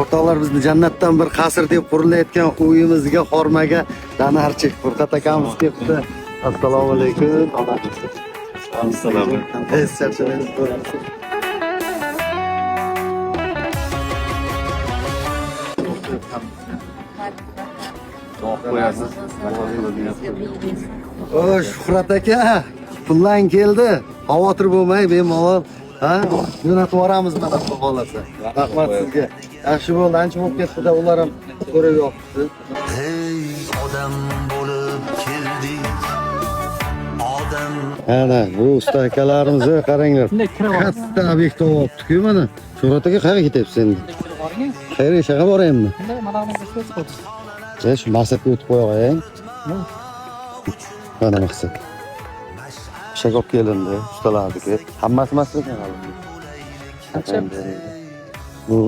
O'rtoqlar, bizni jannatdan bir qasr deb qurilayotgan uyimizga xormaga danarchik Furqat akamiz kelibdi. Assalomu alaykum. Assalomu. O Shuhrat aka, pullan keldi. Xavotir bo'lmang, bemalol. Ha, jo'natib yuboramiz mana bu xolasa. Rahmat sizga. Yaxshi bo'ldi, ancha bo'lib ketdi-da, ular ham ko'rib yoqdi. Hey odam bo'lib keldik. Odam Ana, bu usta akalarimizni qaranglar. Katta obyekt olibdi-ku mana. Shuhrat aka, qayerga ketyapsiz endi? Qayerga ishga borayapmi? Shu maqsadga o'tib qo'yay. Mana maqsad. Ishga olib kelindi, ustalarniki. Hammasi maqsad ekan. Bu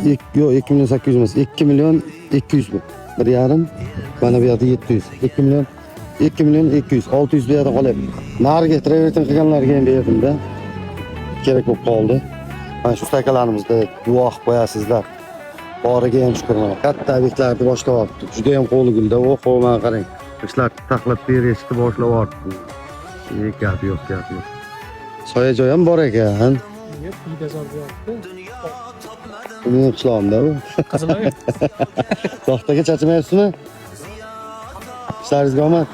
2800 emas, 2 million 200 bu. 1,5 mana bu yerda 700. 2 million 200, 600 bu yerda qolyapti. Nariga travertin qilganlarga ham berdim-da. Kerak bo'lib qoldi. Mana shu ustakalarimizda duo qilib qo'yasizlar. Boriga ham shukur mana. Katta obyektlarni boshlayapti. Juda ham qo'li gulda. Mana qarang. Ishlar taqlab berishni boshlayapti. Gap yo'q. Soya joy ham bor ekan. Yo'q, uyda zorga yo'qdi. Mening qishlog'imda bu. Qiziloy. Soxtaga chachimayapsizmi? Ishlaringizga omad.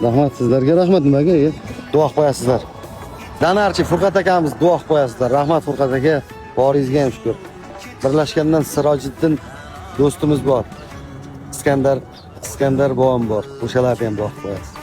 Rahmat sizlarga, rahmat nimaga? Duo qilib qo'yasizlar. Danarchi Furqat akamiz duo qilib qo'yasizlar. Rahmat Furqat aka, boringizga ham shukur. Birlashgandan Sirojiddin do'stimiz bor. Iskandar bobom bor. O'shalarni ham duo qilib qo'yasiz.